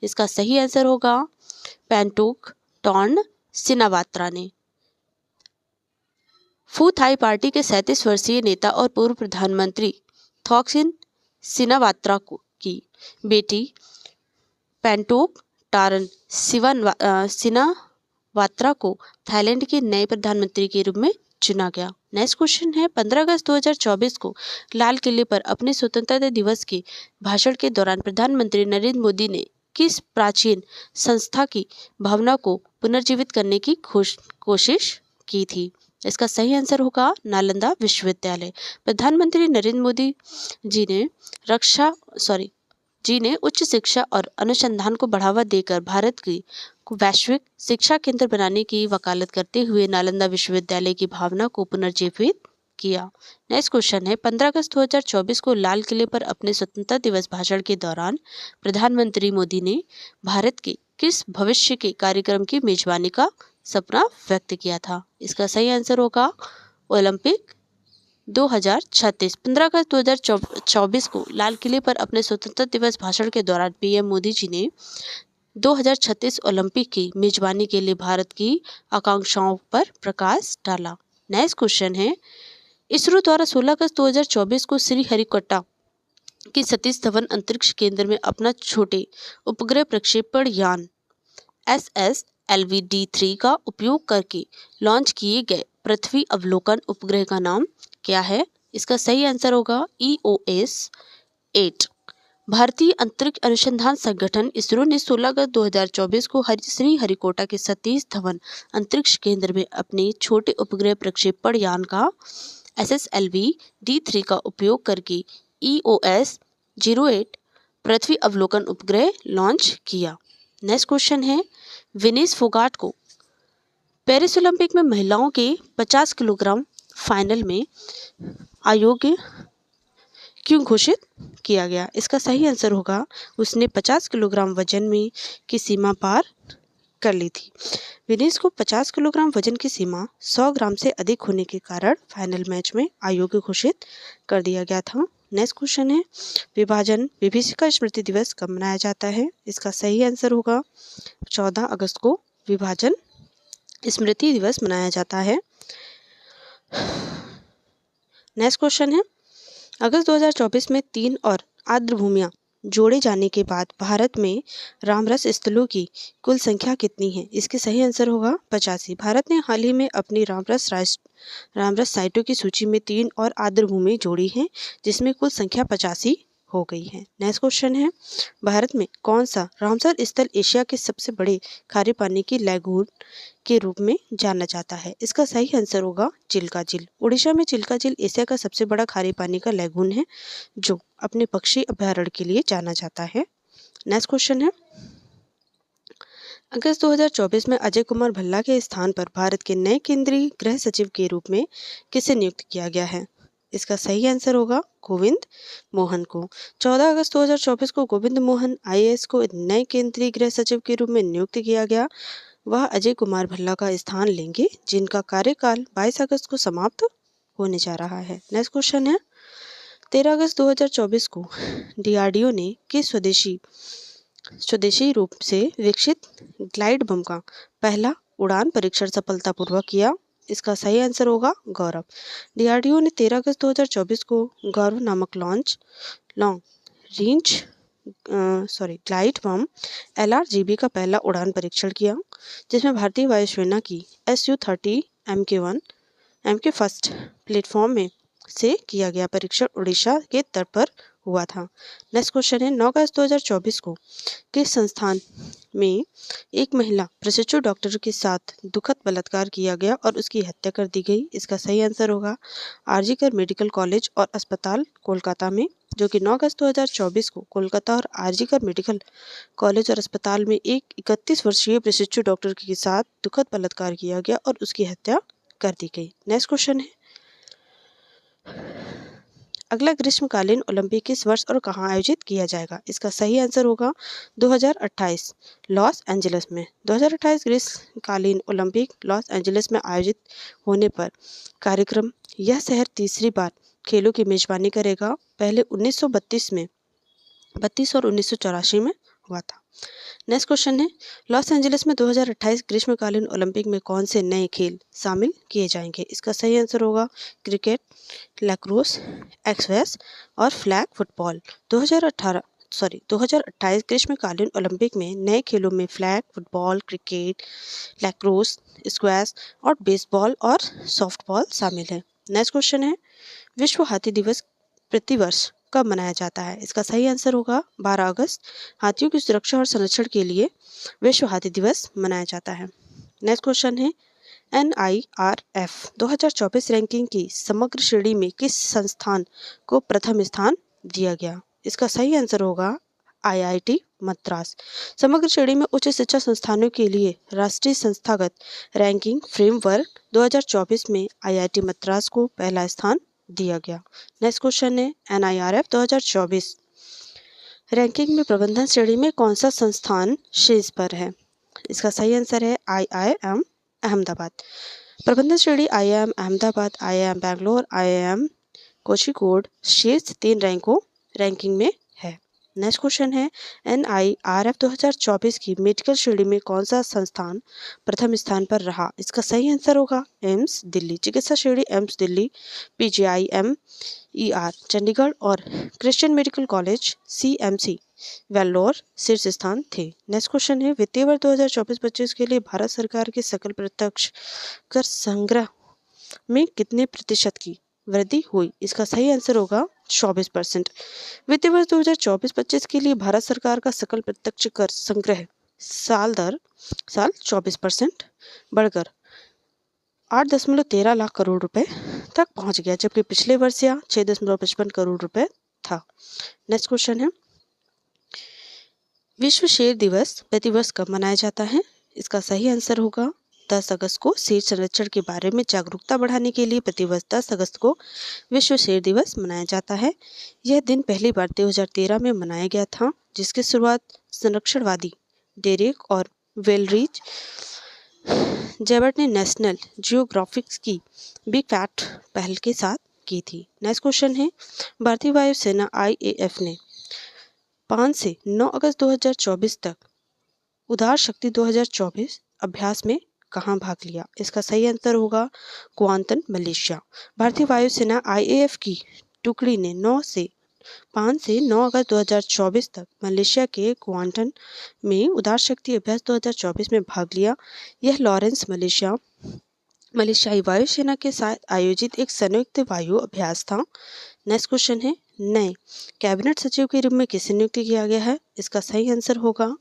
इसका सही आंसर होगा पेंटोक टॉर्न सिनावात्रा ने। फू थाई पार्टी के 37 वर्षीय नेता और पूर्व प्रधानमंत्री थॉक्सिन सिनावात्रा की बेटी पेंटोक टारन सिनावात्रा को थाईलैंड के नए प्रधानमंत्री के रूप में चुना गया। नेक्स्ट क्वेश्चन है 15 अगस्त 2024 को लाल किले पर अपने स्वतंत्रता दिवस के भाषण के दौरान प्रधानमंत्री नरेंद्र मोदी ने किस प्राचीन संस्था की भावना को पुनर्जीवित करने की कोशिश की थी? इसका सही आंसर होगा नालंदा विश्वविद्यालय। प्रधानमंत्री नरेंद्र मोदी जी ने उच्च शिक्षा और अनुसंधान को बढ़ावा देकर भारत को वैश्विक शिक्षा केंद्र बनाने की वकालत करते हुए नालंदा विश्वविद्यालय की भावना को पुनर्जीवित किया। नेक्स्ट क्वेश्चन है 15 अगस्त 2024 को लाल किले पर अपने स्वतंत्रता दिवस भाषण के दौरान प्रधानमंत्री मोदी ने भारत के किस भविष्य के कार्यक्रम की मेजबानी का सपना व्यक्त किया था? इसका सही आंसर होगा ओलंपिक 2036। 15 अगस्त 2024 को लाल किले पर अपने स्वतंत्रता दिवस भाषण के दौरान पीएम मोदी जी ने 2036 ओलंपिक की मेजबानी के लिए भारत की आकांक्षाओं पर प्रकाश डाला। नेक्स्ट क्वेश्चन है इसरो द्वारा 16 अगस्त 2024 को श्रीहरिकोटा के सतीश धवन अंतरिक्ष केंद्र में अपना छोटे उपग्रह प्रक्षेपण यान SSLV-D3 का उपयोग करके लॉन्च किए गए पृथ्वी अवलोकन उपग्रह का नाम क्या है? इसका सही आंसर होगा EOS 8। भारतीय अंतरिक्ष अनुसंधान संगठन इसरो ने 16 अगस्त 2024 को श्रीहरिकोटा के सतीश धवन अंतरिक्ष केंद्र में अपने छोटे उपग्रह प्रक्षेपण यान का SSLV-D3 का उपयोग करके EOS 08 पृथ्वी अवलोकन उपग्रह लॉन्च किया। नेक्स्ट क्वेश्चन है विनेश फोगाट को पेरिस ओलंपिक में महिलाओं के 50 किलोग्राम फाइनल में अयोग्य क्यों घोषित किया गया? इसका सही आंसर होगा उसने 50 किलोग्राम वजन में की सीमा पार कर ली थी। विनेश को 50 किलोग्राम वजन की सीमा 100 ग्राम से अधिक होने के कारण फाइनल मैच में अयोग्य घोषित कर दिया गया था। नेक्स्ट क्वेश्चन है विभीषिका स्मृति दिवस कब मनाया जाता है? इसका सही आंसर होगा 14 अगस्त को विभाजन स्मृति दिवस मनाया जाता है। नेक्स्ट क्वेश्चन है अगस्त 2024 में 3 और आर्द्र भूमियां जोड़े जाने के बाद भारत में रामरस स्थलों की कुल संख्या कितनी है? इसके सही आंसर होगा 85। भारत ने हाल ही में अपनी रामरस साइटों की सूची में 3 और आर्द्र भूमि जोड़ी है जिसमें कुल संख्या 85 हो गई है। नेक्स्ट क्वेश्चन है भारत में कौन सा रामसर स्थल एशिया के सबसे बड़े खारे पानी की लैगून के रूप में जाना जाता है? इसका सही आंसर होगा चिल्का झील। उड़ीसा में चिल्का झील एशिया का सबसे बड़ा खारे पानी का लैगून है जो अपने पक्षी अभ्यारण्य के लिए जाना जाता है। नेक्स्ट क्वेश्चन है अगस्त 2024 में अजय कुमार भल्ला के स्थान पर भारत के नए केंद्रीय गृह सचिव के रूप में किसे नियुक्त किया गया है? इसका सही आंसर होगा गोविंद मोहन को। 14 अगस्त 2024 को गोविंद मोहन IAS को नए केंद्रीय गृह सचिव के रूप में नियुक्त किया गया। वह अजय कुमार भल्ला का स्थान लेंगे जिनका कार्यकाल 22 अगस्त को समाप्त होने जा रहा है। नेक्स्ट क्वेश्चन है 13 अगस्त 2024 को DRDO ने किस स्वदेशी रूप से विकसित ग्लाइड बम का पहला उड़ान परीक्षण सफलतापूर्वक किया? इसका सही आंसर होगा गौरव। DRDO ने 13 अगस्त 2024 को गौरव नामक long range glide bomb LRGB का पहला उड़ान परीक्षण किया जिसमें भारतीय वायुसेना की Su-30 MK फर्स्ट प्लेटफॉर्म में से किया गया परीक्षण उड़ीसा के तट पर हुआ था। नेक्स्ट क्वेश्चन है 9 अगस्त 2024 को किस संस्थान में एक महिला प्रशिक्षु डॉक्टर के साथ दुखद बलात्कार किया गया और उसकी हत्या कर दी गई? इसका सही आंसर होगा आरजीकर मेडिकल कॉलेज और अस्पताल कोलकाता में, जो कि 9 अगस्त 2024 को कोलकाता और आरजीकर मेडिकल कॉलेज और अस्पताल में एक 31 वर्षीय प्रशिक्षु डॉक्टर के साथ दुखद बलात्कार किया गया और उसकी हत्या कर दी गई। नेक्स्ट क्वेश्चन है अगला ग्रीष्मकालीन ओलंपिक किस वर्ष और कहां आयोजित किया जाएगा? इसका सही आंसर होगा 2028 लॉस एंजलिस में। 2028 ग्रीष्मकालीन ओलंपिक लॉस एंजलिस में आयोजित होने पर कार्यक्रम यह शहर तीसरी बार खेलों की मेजबानी करेगा। पहले 1932 और 1984 में हुआ था। नेक्स्ट क्वेश्चन है लॉस एंजलिस में 2028 ग्रीष्मकालीन ओलंपिक में कौन से नए खेल शामिल किए जाएंगे? इसका सही आंसर होगा क्रिकेट, लैक्रोस, एक्सवेस और फ्लैग फुटबॉल। 2028 ग्रीष्मकालीन ओलंपिक में नए खेलों में flag football, cricket, lacrosse, squash और बेसबॉल और सॉफ्टबॉल शामिल है। नेक्स्ट क्वेश्चन है, विश्व हाथी दिवस प्रतिवर्ष कब मनाया जाता है? इसका सही आंसर होगा 12 अगस्त। हाथियों की सुरक्षा और संरक्षण के लिए विश्व हाथी दिवस मनाया जाता है। नेक्स्ट क्वेश्चन है, NIRF 2024 रैंकिंग की समग्र श्रेणी में किस संस्थान को प्रथम स्थान दिया गया? इसका सही आंसर होगा IIT मद्रास। समग्र श्रेणी में उच्च शिक्षा संस्थानों के लिए राष्ट्रीय संस्थागत रैंकिंग फ्रेमवर्क 2024 में IIT मद्रास को पहला स्थान दिया गया। नेक्स्ट क्वेश्चन है, NIRF 2024 रैंकिंग में प्रबंधन श्रेणी में कौन सा संस्थान शीर्ष पर है? इसका सही आंसर है IIM अहमदाबाद। प्रबंधन श्रेणी IIM Ahmedabad, IIM Bangalore, IIM Kozhikode शीर्ष 3 रैंकिंग में है। नेक्स्ट क्वेश्चन है, NIRF 2024 की मेडिकल श्रेणी में कौन सा संस्थान प्रथम स्थान पर रहा? इसका सही आंसर होगा एम्स दिल्ली। चिकित्सा श्रेणी एम्स दिल्ली, PGIMER चंडीगढ़ और Christian medical college CMC Vellore शीर्ष स्थान थे। नेक्स्ट क्वेश्चन है, वित्तीय वर्ष 2024-25 के लिए भारत सरकार के सकल प्रत्यक्ष कर संग्रह में कितने प्रतिशत की वृद्धि हुई? इसका सही आंसर होगा 24%। वित्तीय वर्ष 2024-25 के लिए भारत सरकार का सकल प्रत्यक्ष कर संग्रह साल 24% बढ़कर 8.13 लाख करोड़ रुपए तक पहुंच गया, जबकि पिछले वर्ष यह 6.55 करोड़ रुपए था। नेक्स्ट क्वेश्चन है, विश्व शेर दिवस प्रतिवर्ष कब मनाया जाता है? इसका सही आंसर होगा 10 अगस्त को। शेर संरक्षण के बारे में जागरूकता बढ़ाने के लिए प्रतिवर्ष 10 अगस्त को विश्व शेर दिवस मनाया जाता है। यह दिन पहली बार 2013 में मनाया गया था, जिसकी शुरुआत संरक्षणवादी डेरेक और वेलरिच जेबर्ट ने नेशनल जियोग्राफिक की बिग फैक्ट पहल के साथ की थी। नेक्स्ट क्वेश्चन है, भारतीय वायुसेना IAF ने 5 से 9 अगस्त 2024 तक उदार शक्ति 2024 अभ्यास में कहाँ भाग लिया? इसका सही आंसर होगा क्वांटन, मलेशिया। भारतीय वायुसेना IAF की टुकड़ी ने 5 से 9 अगस्त 2024 तक मलेशिया के क्वांटन में उदार शक्ति अभ्यास 2024 में भाग लिया। यह लॉरेंस मलेशियाई वायुसेना के साथ आयोजित एक संयुक्त वायु अभ्यास था। नेक्स्ट क्वेश्चन है, नए कैबिनेट सचिव के रूप में किसे नियुक्त किया गया है? इसका सही आंसर होगा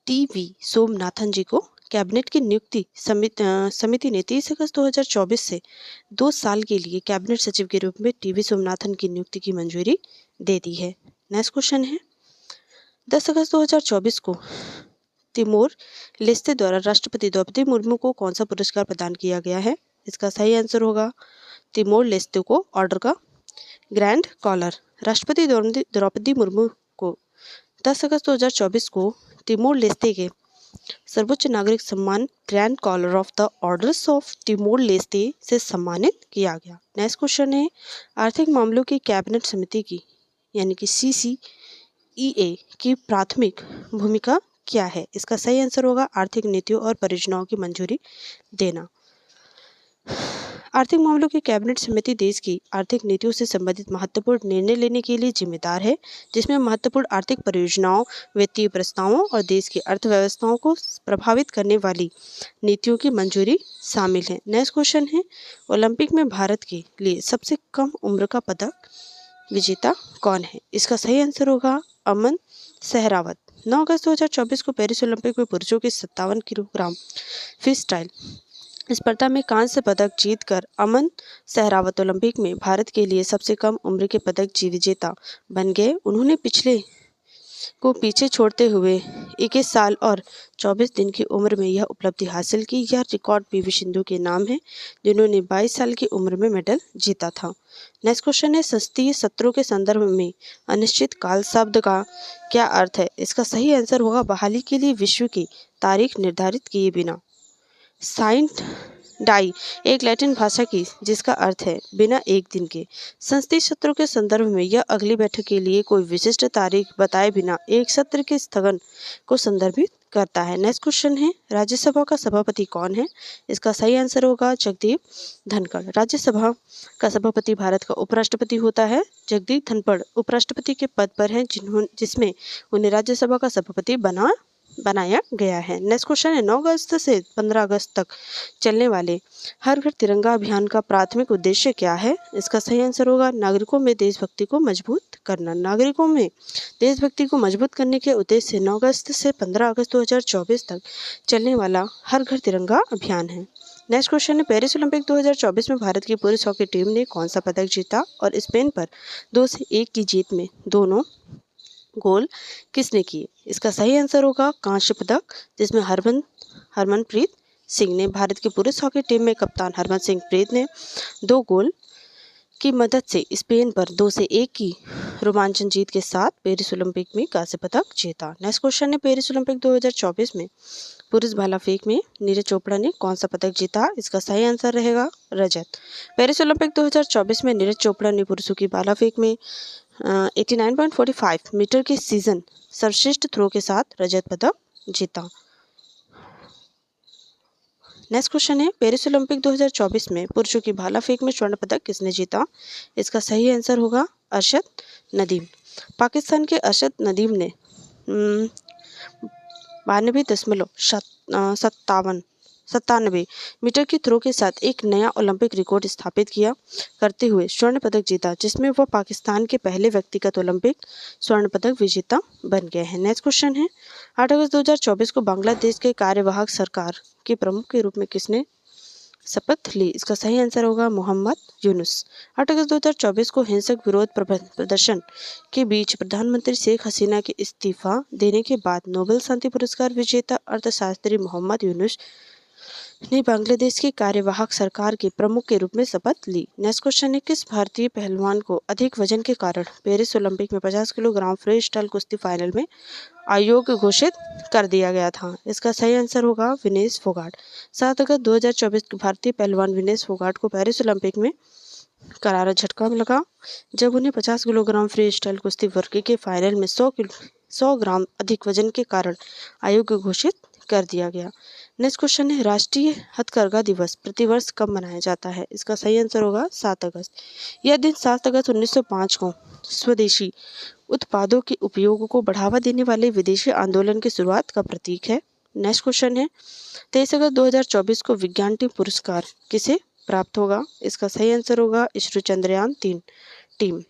TV सोमनाथन जी को। कैबिनेट की नियुक्ति समिति ने 30 अगस्त 2024 से 2 साल के लिए कैबिनेट सचिव के रूप में TV सोमनाथन की नियुक्ति की मंजूरी दे दी है। नेक्स्ट क्वेश्चन है, 10 अगस्त 2024 को तिमोर लेस्ते द्वारा राष्ट्रपति द्रौपदी मुर्मू को कौन सा पुरस्कार प्रदान किया गया है? इसका सही आंसर होगा तिमोर लेस्ते को ऑर्डर का ग्रैंड कॉलर। राष्ट्रपति द्रौपदी मुर्मू को 10 अगस्त 2024 को तिमोर लेस्ते के सर्वोच्च नागरिक सम्मान Grand Collar of the Orders of Timor Leste से सम्मानित किया गया। नेक्स्ट क्वेश्चन है, आर्थिक मामलों की कैबिनेट समिति की यानी कि CCEA की प्राथमिक भूमिका क्या है? इसका सही आंसर होगा आर्थिक नीतियों और परियोजनाओं की मंजूरी देना। आर्थिक मामलों की कैबिनेट समिति देश की आर्थिक नीतियों से संबंधित महत्वपूर्ण निर्णय लेने के लिए जिम्मेदार है, जिसमें महत्वपूर्ण आर्थिक परियोजनाओं, वित्तीय प्रस्तावों और देश की अर्थव्यवस्थाओं को प्रभावित करने वाली नीतियों की मंजूरी शामिल है। नेक्स्ट क्वेश्चन है, ओलंपिक में भारत के लिए सबसे कम उम्र का पदक विजेता कौन है? इसका सही आंसर होगा अमन सहरावत। 9 अगस्त 2024 को पेरिस ओलंपिक में पुरुषों के 57 किलोग्राम फ्री स्टाइल स्पर्धा में कांस्य पदक जीतकर अमन सहरावत ओलंपिक में भारत के लिए सबसे कम उम्र के पदक विजेता बन गए। उन्होंने पिछले को पीछे छोड़ते हुए 21 साल और 24 दिन की उम्र में यह उपलब्धि हासिल की। यह रिकॉर्ड PV सिंधु के नाम है, जिन्होंने 22 साल की उम्र में मेडल जीता था। नेक्स्ट क्वेश्चन है, संसदीय सत्रों के संदर्भ में अनिश्चित काल शब्द का क्या अर्थ है? इसका सही आंसर होगा बहाली के लिए विश्व की तारीख निर्धारित किए बिना। साइंट डाई एक लैटिन भाषा की जिसका अर्थ है बिना एक दिन के। संसदीय सत्रों के संदर्भ में यह अगली बैठक के लिए कोई विशिष्ट तारीख बताए बिना एक सत्र के स्थगन को संदर्भित करता है। नेक्स्ट क्वेश्चन है राज्यसभा का सभापति कौन है? इसका सही आंसर होगा जगदीप धनखड़। राज्यसभा का सभापति भारत का उपराष्ट्रपति होता है। जगदीप धनखड़ उपराष्ट्रपति के पद पर हैं जिसमें उन्हें राज्यसभा का सभापति बनाया गया है। नेक्स्ट क्वेश्चन है 9 अगस्त से 15 अगस्त तक चलने वाले हर घर तिरंगा अभियान का प्राथमिक उद्देश्य क्या है? इसका सही आंसर होगा नागरिकों में देशभक्ति को मजबूत करना। नागरिकों में देशभक्ति को मजबूत करने के उद्देश्य से 9 अगस्त से 15 अगस्त 2024 तक चलने वाला हर घर तिरंगा अभियान है। नेक्स्ट क्वेश्चन है पेरिस ओलंपिक 2024 में भारत की पुरुष हॉकी टीम ने कौन सा पदक जीता और स्पेन पर 2-1 की जीत में दोनों गोल किसने किए? इसका सही आंसर होगा कांस्य पदक, जिसमें हरमनप्रीत सिंह ने भारत की पुरुष हॉकी टीम में कप्तान हरमनप्रीत ने 2 गोल की मदद से स्पेन पर 2-1 की रोमांचक जीत के साथ पेरिस ओलंपिक में कांस्य पदक जीता। नेक्स्ट क्वेश्चन है पेरिस ओलंपिक 2024 में पुरुष भाला फेंक में नीरज चोपड़ा ने कौन सा पदक जीता? इसका सही आंसर रहेगा रजत। पेरिस ओलंपिक 2024 में नीरज चोपड़ा ने पुरुषों की भाला फेंक में 89.45 मीटर के सीजन सर्वश्रेष्ठ थ्रो के साथ रजत पदक जीता। नेक्स्ट क्वेश्चन है पेरिस ओलंपिक 2024 में पुरुषों की भाला फेंक में स्वर्ण पदक किसने जीता? इसका सही आंसर होगा अरशद नदीम। पाकिस्तान के अरशद नदीम ने 92.97 मीटर की थ्रो के साथ एक नया ओलंपिक रिकॉर्ड स्थापित करते हुए स्वर्ण पदक जीता, जिसमें वह पाकिस्तान के पहले व्यक्तिगत ओलंपिक स्वर्ण पदक विजेता बन गए हैं। नेक्स्ट क्वेश्चन है 8 अगस्त 2024 को बांग्लादेश के कार्यवाहक सरकार के प्रमुख के रूप में किसने शपथ ली? इसका सही आंसर होगा मोहम्मद यूनुस। 8 अगस्त 2024 को हिंसक विरोध प्रदर्शन के बीच प्रधानमंत्री शेख हसीना के इस्तीफा देने के बाद नोबेल शांति पुरस्कार विजेता अर्थशास्त्री मोहम्मद यूनुस ने बांग्लादेश की कार्यवाहक सरकार के प्रमुख के रूप में शपथ ली। नेक्स्ट क्वेश्चन है किस भारतीय पहलवान को अधिक वजन के कारण पेरिस ओलंपिक में 50 किलोग्राम फ्री स्टाइल कुश्ती फाइनल में अयोग्य घोषित कर दिया गया था? इसका सही आंसर होगा विनेश फोगाट। 7 अगस्त 2024 को भारतीय पहलवान विनेश फोगाट को पेरिस ओलंपिक में करारा झटका लगा जब उन्हें 50 किलोग्राम फ्री स्टाइल कुश्ती वर्ग के फाइनल में 100 ग्राम अधिक वजन के कारण अयोग्य घोषित कर दिया गया। नेक्स्ट क्वेश्चन है राष्ट्रीय हथकरघा दिवस प्रतिवर्ष कब मनाया जाता है? इसका सही आंसर होगा 7 अगस्त। यह दिन 7 अगस्त 1905 को स्वदेशी उत्पादों के उपयोग को बढ़ावा देने वाले विदेशी आंदोलन की शुरुआत का प्रतीक है। नेक्स्ट क्वेश्चन है 23 अगस्त 2024 को विज्ञान टीम पुरस्कार किसे प्राप्त होगा? इसका सही आंसर होगा इसरो चंद्रयान 3 टीम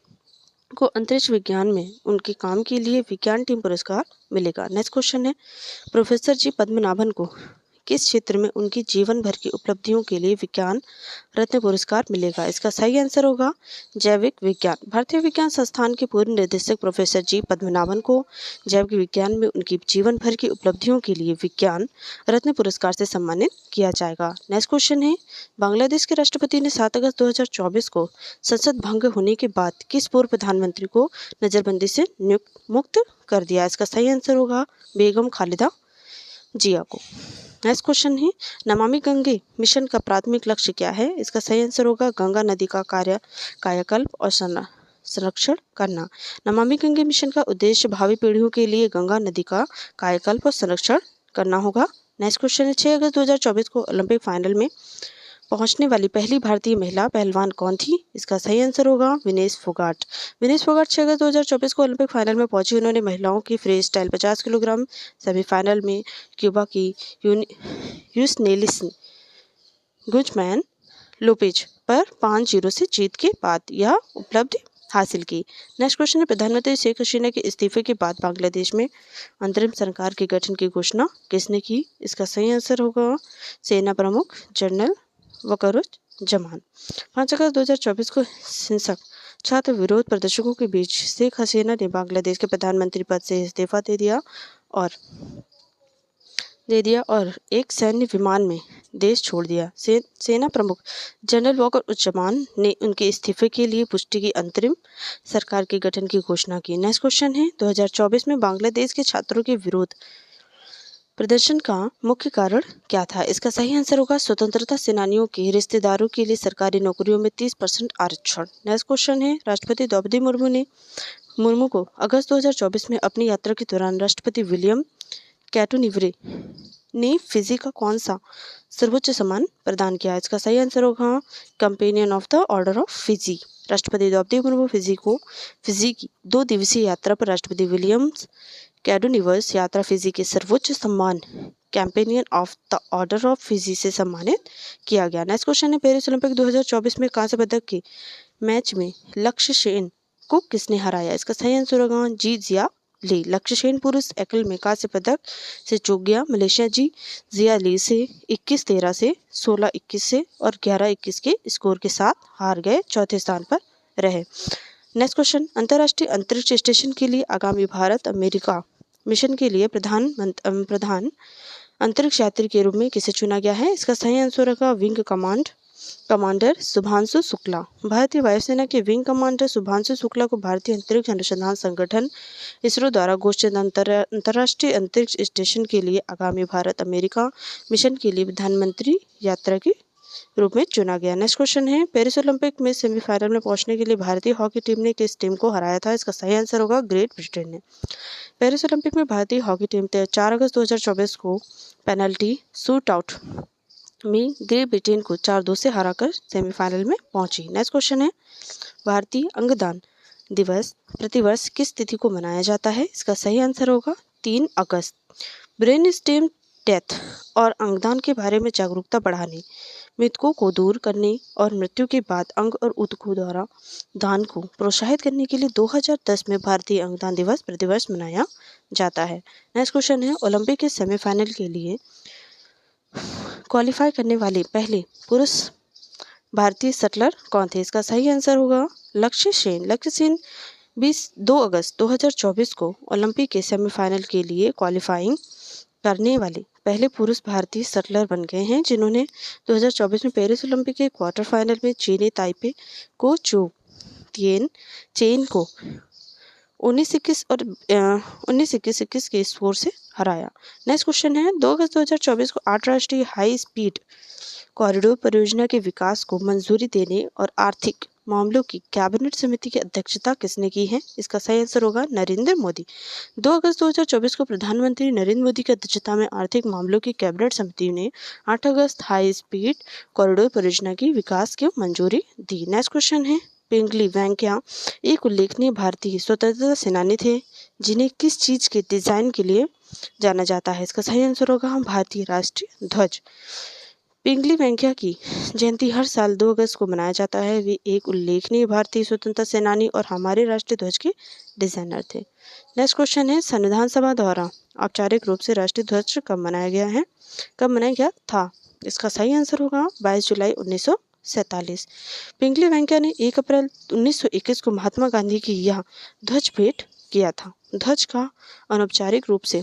को अंतरिक्ष विज्ञान में उनके काम के लिए विज्ञान टीम पुरस्कार मिलेगा। नेक्स्ट क्वेश्चन है प्रोफेसर जी पद्मनाभन को किस क्षेत्र में उनकी जीवन भर की उपलब्धियों के लिए विज्ञान रत्न पुरस्कार मिलेगा? इसका सही आंसर होगा जैविक विज्ञान। भारतीय विज्ञान संस्थान के पूर्व निदेशक प्रोफेसर जी पद्मनाभन को जैविक विज्ञान में उनकी जीवन भर की उपलब्धियों के लिए विज्ञान रत्न पुरस्कार से सम्मानित किया जाएगा। नेक्स्ट क्वेश्चन है बांग्लादेश के राष्ट्रपति ने 7 अगस्त 2024 को संसद भंग होने के बाद किस पूर्व प्रधानमंत्री को नजरबंदी से मुक्त कर दिया? इसका सही आंसर होगा बेगम खालिदा जिया को। नेक्स्ट क्वेश्चन है नमामि गंगे मिशन का प्राथमिक लक्ष्य क्या है? इसका सही आंसर होगा गंगा नदी का कायाकल्प और संरक्षण करना। नमामि गंगे मिशन का उद्देश्य भावी पीढ़ियों के लिए गंगा नदी का कायाकल्प और संरक्षण करना होगा। नेक्स्ट क्वेश्चन है 6 अगस्त 2024 को ओलंपिक फाइनल में पहुंचने वाली पहली भारतीय महिला पहलवान कौन थी? इसका सही आंसर होगा विनेश फोगाट। विनेश फोगाट 6 अगस्त 2024 को ओलंपिक फाइनल में पहुंची। उन्होंने महिलाओं की फ्री स्टाइल 50 किलोग्राम सेमीफाइनल में क्यूबा की यूसनेलिस गुजमैन लोपेज पर 5-0 से जीत के बाद यह उपलब्धि हासिल की। नेक्स्ट क्वेश्चन है प्रधानमंत्री शेख हसीना के इस्तीफे के बाद बांग्लादेश में अंतरिम सरकार के गठन की घोषणा किसने की? इसका सही आंसर होगा सेना प्रमुख जनरल वकरुज्जमान। 5 अगस्त 2024 को हिंसक छात्र विरोध प्रदर्शकों के बीच शेख हसीना ने बांग्लादेश के प्रधानमंत्री पद से इस्तीफा दे दिया और एक सैन्य विमान में देश छोड़ दिया। सेना प्रमुख जनरल वकरुज्जमान ने उनके इस्तीफे के लिए पुष्टि की अंतरिम सरकार के गठन की घोषणा की। नेक्स्ट क्वेश्चन है 2024 में बांग्लादेश के छात्रों के विरोध प्रदर्शन का मुख्य कारण क्या था? इसका सही आंसर होगा स्वतंत्रता सेनानियों के रिश्तेदारों के लिए सरकारी नौकरियों में 30% आरक्षण। नेक्स्ट क्वेश्चन है राष्ट्रपति द्रौपदी मुर्मू को अगस्त 2024 में अपनी यात्रा के दौरान राष्ट्रपति विलियम कैटोनिवरे ने फिजी का कौन सा सर्वोच्च सम्मान प्रदान किया? इसका सही आंसर होगा companion of the order of Fiji. राष्ट्रपति द्रौपदी मुर्मू फिजी की 2 दिवसीय यात्रा पर राष्ट्रपति विलियम्स कैटोनिवर्स यात्रा फिजी के सर्वोच्च सम्मान companion of the order of Fiji से सम्मानित किया गया। नेक्स्ट क्वेश्चन है, पेरिस ओलंपिक 2024 में कांस्य पदक के मैच में लक्ष्य सेन को किसने हराया? इसका सही आंसर होगा जी जिया ली। लक्ष्य सेन पुरुष एकल में कांस्य पदक से चूक गया। मलेशिया जी जिया ली से 21-13 से 16-21 से और 11-21 के स्कोर के साथ हार गए, चौथे स्थान पर रहे। नेक्स्ट क्वेश्चन, अंतर्राष्ट्रीय अंतरिक्ष स्टेशन के लिए आगामी भारत अमेरिका मिशन के लिए प्रधान अंतरिक्ष यात्री के रूप में किसे चुना गया है? इसका सही आंसर होगा विंग कमांडर शुभांशु शुक्ला। भारतीय वायुसेना के विंग कमांडर शुभांशु शुक्ला को भारतीय अंतरिक्ष अनुसंधान संगठन इसरो द्वारा घोषित अंतर्राष्ट्रीय अंतरिक्ष स्टेशन के लिए आगामी भारत अमेरिका मिशन के लिए प्रधानमंत्री यात्रा के रूप में चुना गया। नेक्स्ट क्वेश्चन है, पेरिस ओलंपिक में सेमीफाइनल में पहुंचने के लिए भारतीय हॉकी टीम ने किस टीम को हराया था? इसका सही आंसर होगा ग्रेट ब्रिटेन ने। पेरिस ओलंपिक में भारतीय हॉकी टीम 4 अगस्त 2024 को पेनल्टी शूट आउट में ग्रेट ब्रिटेन को 4-2 से हराकर सेमीफाइनल में पहुंची। नेक्स्ट क्वेश्चन है, भारतीय अंगदान दिवस प्रतिवर्ष किस तिथि को मनाया जाता है? इसका सही आंसर होगा 3 अगस्त। ब्रेन स्टेम डेथ और अंगदान के बारे में जागरूकता बढ़ाने, मृतकों को दूर करने और मृत्यु के बाद अंग और ऊतकों द्वारा दान को प्रोत्साहित करने के लिए 2010 में भारतीय अंगदान दिवस प्रतिवर्ष मनाया जाता है। नेक्स्ट क्वेश्चन है, ओलंपिक के सेमीफाइनल के लिए क्वालिफाई करने वाले पहले पुरुष भारतीय शटलर कौन थे? इसका सही आंसर होगा लक्ष्य सेन। लक्ष्य सेन 2 अगस्त 2024 को ओलंपिक के सेमीफाइनल के लिए क्वालिफाइंग करने वाले पहले पुरुष भारतीय शटलर बन गए हैं, जिन्होंने 2024 में पेरिस ओलंपिक के क्वार्टर फाइनल में चीनी ताइपे को चू तिएन चेन को 19-21 और 19-21 के स्कोर से हराया। नेक्स्ट क्वेश्चन है, 2 अगस्त 2024 को 8 राष्ट्रीय हाई स्पीड कॉरिडोर परियोजना के विकास को मंजूरी देने और आर्थिक मामलों की कैबिनेट समिति की अध्यक्षता किसने की है? इसका सही आंसर होगा नरेंद्र मोदी। 2 अगस्त 2024 को प्रधानमंत्री नरेंद्र मोदी की अध्यक्षता में आर्थिक मामलों की कैबिनेट समिति ने 8 अगस्त हाई स्पीड कॉरिडोर परियोजना की विकास की मंजूरी दी। नेक्स्ट क्वेश्चन है, पिंगली वेंकैया एक उल्लेखनीय भारतीय स्वतंत्रता सेनानी थे, जिन्हें किस चीज के डिजाइन के लिए जाना जाता है? इसका सही आंसर होगा भारतीय राष्ट्रीय ध्वज। पिंगली वेंकैया की जयंती हर साल 2 अगस्त को मनाया जाता है। वे एक उल्लेखनीय भारतीय स्वतंत्रता सेनानी और हमारे राष्ट्रीय ध्वज के डिजाइनर थे। नेक्स्ट क्वेश्चन है, संविधान सभा द्वारा औपचारिक रूप से राष्ट्रीय ध्वज कब मनाया गया था? इसका सही आंसर होगा 22 जुलाई 1947। पिंगली वेंकैया ने 1 अप्रैल 1921 को महात्मा गांधी की यह ध्वज भेंट किया था। ध्वज का अनौपचारिक रूप से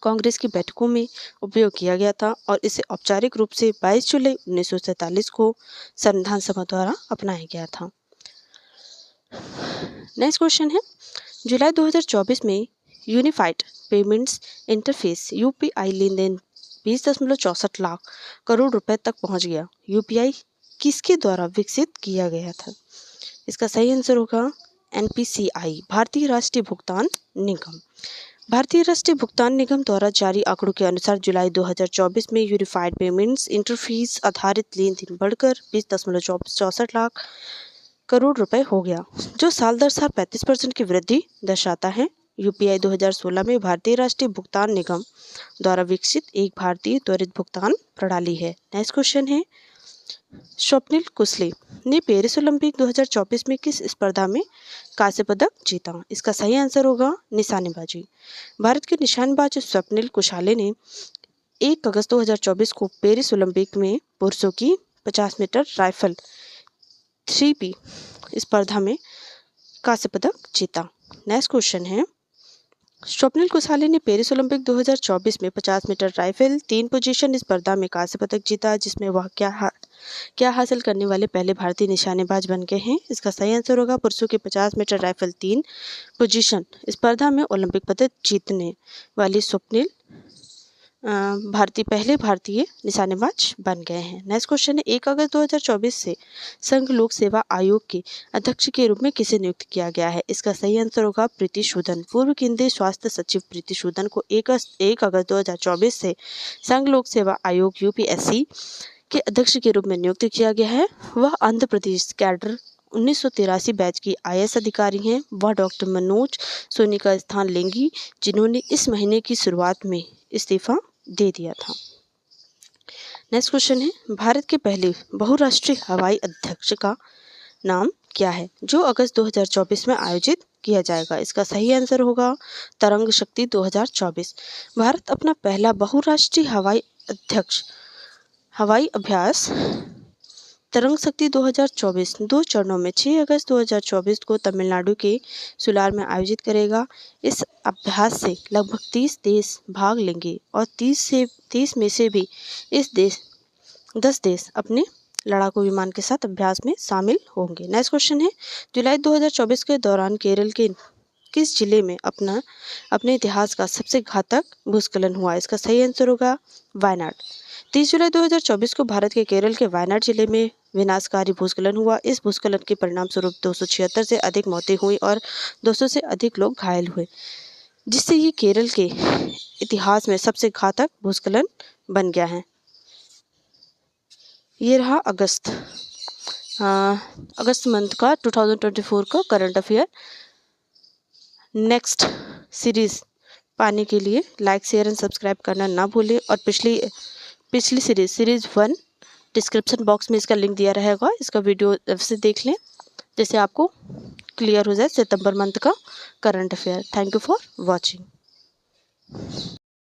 कांग्रेस की बैठकों में उपयोग किया गया था और इसे औपचारिक रूप से 22 जुलाई 1947 को संविधान सभा द्वारा अपनाया गया था। नेक्स्ट क्वेश्चन है, जुलाई 2024 में यूनिफाइड पेमेंट्स इंटरफेस यूपीआई लेन देन 20.64 लाख करोड़ रुपए तक पहुंच गया। यूपीआई किसके द्वारा विकसित किया गया था? इसका सही आंसर होगा एनपीसीआई, भारतीय राष्ट्रीय भुगतान निगम। भारतीय राष्ट्रीय भुगतान निगम द्वारा जारी आंकड़ों के अनुसार जुलाई 2024 में यूनिफाइड पेमेंट्स इंटरफेस आधारित लेन देन बढ़कर 20.64 लाख करोड़ रुपए हो गया, जो साल दर साल 35% की वृद्धि दर्शाता है। यूपीआई 2016 में भारतीय राष्ट्रीय भुगतान निगम द्वारा विकसित एक भारतीय त्वरित भुगतान प्रणाली है। नेक्स्ट क्वेश्चन है, स्वप्निल कुसले ने पेरिस ओलंपिक 2024 में किस स्पर्धा में कांस्य पदक जीता? इसका सही आंसर होगा निशानेबाजी। भारत के निशानेबाज स्वप्निल कुशाले ने 1 अगस्त 2024 को पेरिस ओलंपिक में पुरुषों की 50 मीटर राइफल 3P स्पर्धा में कांस्य पदक जीता। नेक्स्ट क्वेश्चन है, स्वप्निल कुशाले ने पेरिस ओलंपिक 2024 में 50 मीटर राइफल 3 पोजीशन स्पर्धा में कांस्य पदक जीता, जिसमें वह क्या हासिल करने वाले पहले भारतीय निशानेबाज बन गए हैं? इसका सही आंसर होगा पुरुषों के 50 मीटर राइफल 3 पोजीशन स्पर्धा में ओलंपिक पदक जीतने वाली स्वप्निल पहले भारतीय निशानेबाज बन गए हैं। नेक्स्ट क्वेश्चन है 1 अगस्त 2024 से संघ लोक सेवा आयोग के अध्यक्ष के रूप में किसे नियुक्त किया गया है? इसका सही आंसर होगा प्रीति सूदन। पूर्व केंद्रीय स्वास्थ्य सचिव प्रीति सूदन को 1 अगस्त 2024 से संघ लोक सेवा आयोग यूपीएससी के अध्यक्ष के रूप में नियुक्त किया गया है। वह आंध्र प्रदेश कैडर 1983 बैच की आईएएस अधिकारी हैं। वह डॉक्टर मनोज सोनी का स्थान लेंगी, जिन्होंने इस महीने की शुरुआत में इस्तीफा दे दिया था। नेक्स्ट क्वेश्चन है भारत के पहले बहुराष्ट्रीय हवाई अध्यक्ष का नाम क्या है, जो अगस्त 2024 में आयोजित किया जाएगा? इसका सही आंसर होगा तरंग शक्ति 2024। भारत अपना पहला बहुराष्ट्रीय हवाई अभ्यास तरंग शक्ति 2024 2 चरणों में 6 अगस्त 2024 को तमिलनाडु के सुलार में आयोजित करेगा। इस अभ्यास से लगभग 30 देश भाग लेंगे और 30 में से भी 10 देश अपने लड़ाकू विमान के साथ अभ्यास में शामिल होंगे। नेक्स्ट क्वेश्चन है जुलाई 2024 के दौरान केरल के किस जिले में अपने इतिहास का सबसे घातक भूस्खलन हुआ? इसका सही आंसर होगा वायनाड। 30 जुलाई 2024 को भारत के केरल के वायनाड जिले में विनाशकारी भूस्खलन हुआ। इस भूस्खलन के परिणाम स्वरूप 276 से अधिक मौतें हुई और 200 से अधिक लोग घायल हुए, जिससे ये केरल के इतिहास में सबसे घातक भूस्खलन बन गया है। ये रहा अगस्त मंथ का 2024 का करंट अफेयर। नेक्स्ट सीरीज पाने के लिए लाइक शेयर एंड सब्सक्राइब करना ना भूलें और पिछली सीरीज 1 डिस्क्रिप्शन बॉक्स में इसका लिंक दिया रहेगा। इसका वीडियो से देख लें, जैसे आपको क्लियर हो जाए सितंबर मंथ का current affair. Thank you for watching.